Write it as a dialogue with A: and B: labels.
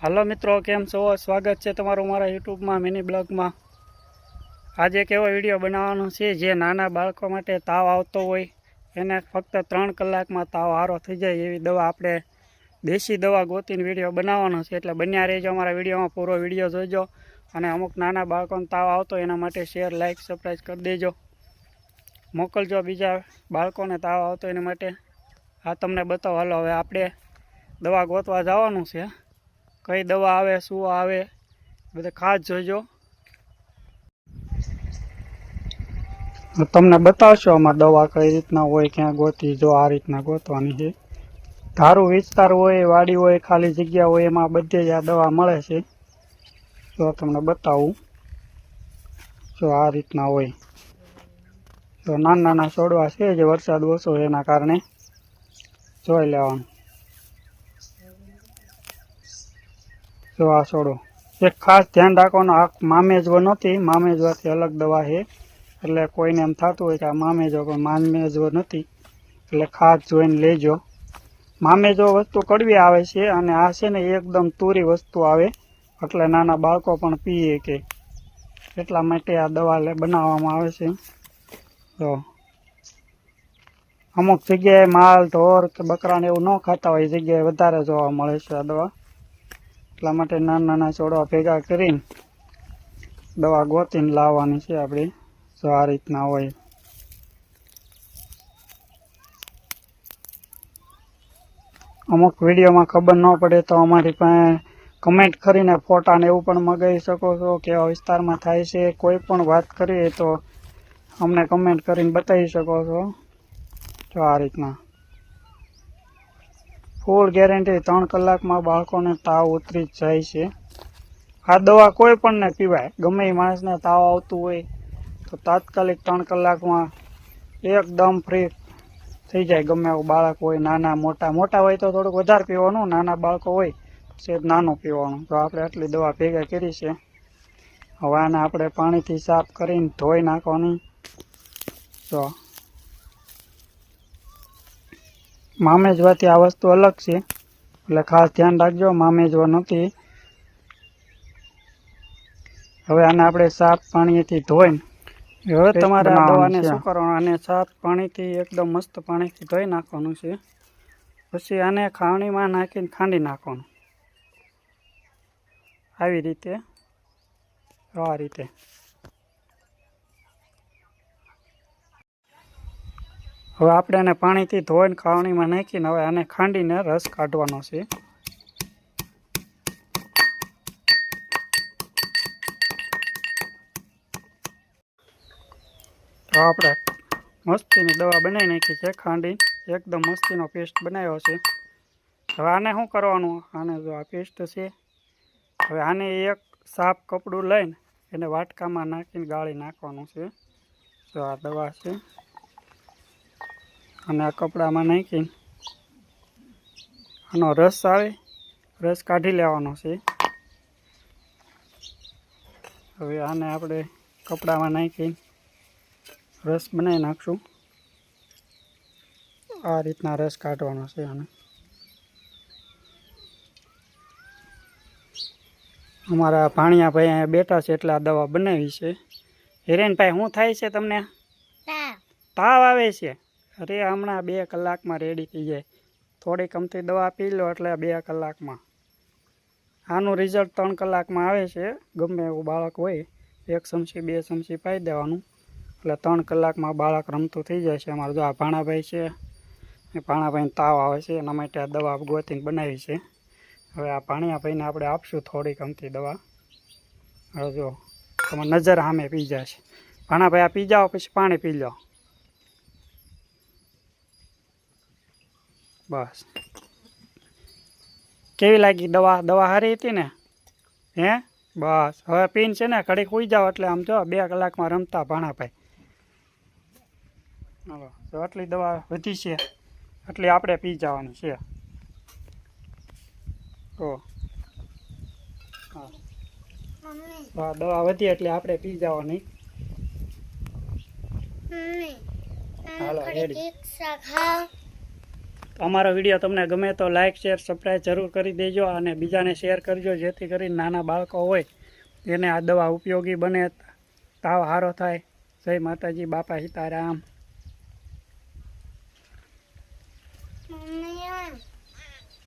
A: હાલો મિત્રો, કેમ છો? સ્વાગત છે તમારું મારા યુટ્યુબમાં મિની બ્લોગમાં। આજે એક એવો વિડીયો બનાવવાનો છે જે નાના બાળકો માટે તાવ આવતો હોય એને ફક્ત 3 કલાકમાં તાવ સારો થઈ જાય એવી દવા આપણે દેશી દવા ગોતીને વિડીયો બનાવવાનો છે। એટલે બન્યા રહેજો અમારા વિડીયોમાં, પૂરો વિડીયો જોજો। અને અમુક નાના બાળકોને તાવ આવતો એના માટે શેર, લાઇક, સબસ્ક્રાઈબ કરી દેજો, મોકલજો બીજા બાળકોને તાવ આવતો એના માટે। આ તમને બતાવો, હાલો હવે આપણે દવા ગોતવા જવાનું છે। કઈ દવા આવે, શું આવે, બધે ખાસ જોઈજો। તમને બતાવશો આમાં દવા કઈ રીતના હોય, ક્યાં ગોતી। જો આ રીતના ગોતવાની છે। ધારું વિસ્તાર હોય, વાડી હોય, ખાલી જગ્યા હોય, એમાં બધે જ આ દવા મળે છે। જો તમને બતાવું, જો આ રીતના હોય। તો નાના નાના છોડવા છે જે વરસાદ ઓછો એના કારણે જોઈ લેવાનું। જો આ છોડો, એક ખાસ ધ્યાન રાખવાનું, આ મામેજવો નથી, મામેજવાથી અલગ દવા છે। એટલે કોઈને એમ થતું હોય કે આ મામેજો, પણ મામેજવો નથી, એટલે ખાસ જોઈને લેજો। મામેજો વસ્તુ કડવી આવે છે અને આ છે ને એકદમ તુરી વસ્તુ આવે, એટલે નાના બાળકો પણ પીએ કે, એટલા માટે આ દવા બનાવવામાં આવે છે। તો અમુક જગ્યાએ માલ, ઢોર કે બકરાને એવું ન ખાતા હોય એ જગ્યાએ વધારે જોવા મળે છે આ દવા, એટલા માટે નાના નાના છોડવા ભેગા કરીને દવા ગોતીને લાવવાની છે આપણે। જો આ રીતના હોય। અમુક વિડીયોમાં ખબર ન પડે તો અમારી પાસે કમેન્ટ કરીને ફોટાને એવું પણ મંગાવી શકો છો, કેવા વિસ્તારમાં થાય છે, કોઈ પણ વાત કરીએ તો અમને કમેન્ટ કરીને બતાવી શકો છો। જો આ રીતના ફૂલ ગેરંટી, 3 કલાકમાં બાળકોને તાવ ઉતરી જ જાય છે। આ દવા કોઈ પણને પીવાય, ગમે એ માણસને તાવ આવતું હોય તો તાત્કાલિક 3 કલાકમાં એકદમ ફ્રી થઈ જાય। ગમે એવું બાળક હોય, નાના મોટા હોય તો થોડુંક વધારે પીવાનું, નાના બાળકો હોય તો નાનું પીવાનું। તો આપણે આટલી દવા ભેગા કરી છે। હવે આને આપણે પાણીથી સાફ કરીને ધોઈ નાખવાની। તો મામેજવાથી આ વસ્તુ અલગ છે, એટલે ખાસ ધ્યાન રાખજો, મામેજવા નથી। હવે આને આપણે સાફ પાણીથી ધોઈને, હવે તમારે આ દવાને શું કરવાનું, આને સાફ પાણીથી એકદમ મસ્ત પાણીથી ધોઈ નાખવાનું છે। પછી આને ખાવણીમાં નાખીને ખાંડી નાખવાનું, આવી રીતે, આ રીતે। હવે આપણે આને પાણીથી ધોઈને ખાવણીમાં નાખીને હવે આને ખાંડીને રસ કાઢવાનો છે। તો આપણે મસ્તીની દવા બનાવી નાખી છે, ખાંડી એકદમ મસ્તીનો પેસ્ટ બનાવ્યો છે। હવે આને શું કરવાનું, આને જો આ પેસ્ટ છે, હવે આને એક સાફ કપડું લઈને એને વાટકામાં નાખીને ગાળી નાખવાનું છે। તો આ દવા છે, અને આ કપડામાં નાખીને આનો રસ આવે, રસ કાઢી લેવાનો છે। હવે આને આપણે કપડામાં નાખીને રસ બનાવી નાખશું, આ રીતના રસ કાઢવાનો છે આને। અમારા ભાણિયા ભાઈ અહીંયા બેઠા છે એટલે આ દવા બનાવી છે। હિરેનભાઈ, શું થાય છે તમને? તાવ આવે છે? અરે હમણાં 2 કલાકમાં રેડી થઈ જાય, થોડીક અમથી દવા પી લો એટલે 2 કલાકમાં। આનું રિઝલ્ટ 3 કલાકમાં આવે છે। ગમે એવું બાળક હોય 1 ચમચી 2 ચમચી પાઈ દેવાનું, એટલે 3 કલાકમાં બાળક રમતું થઈ જાય છે। અમારો જો આ ભાણાભાઈ છે, એ ભાણાભાઈને તાવ આવે છે એના માટે આ દવા ગોતીને બનાવી છે। હવે આ ભાણિયાભાઈને આપણે આપશું થોડીક અમથી દવા। હવે જો તમારે નજર સામે પી જાય છે। ભાણાભાઈ આ પી જાઓ, પછી પાણી પી લો, બસ। કેવી લાગી દવા? દવા સારી હતી ને? હે? બસ હવે પીને છે ને ઘડીક સૂઈ જાઓ, એટલે આમ જો 2 કલાકમાં રમતા ભાણાભાઈ। હાલો, તો આટલી દવા વધી છે, એટલી આપણે પી જવાની છે। હા, દવા વધી એટલે આપણે પી જવાની। હાલો રેડી। તો અમારો વિડીયો તમને ગમે તો લાઇક શેર સબસ્ક્રાઈબ જરૂર કરી દેજો અને બીજાને શેર કરજો, જેથી કરીને નાના બાળકો હોય એને આ દવા ઉપયોગી બને, તાવ સારો થાય. જય માતાજી, બાપા સીતારામ.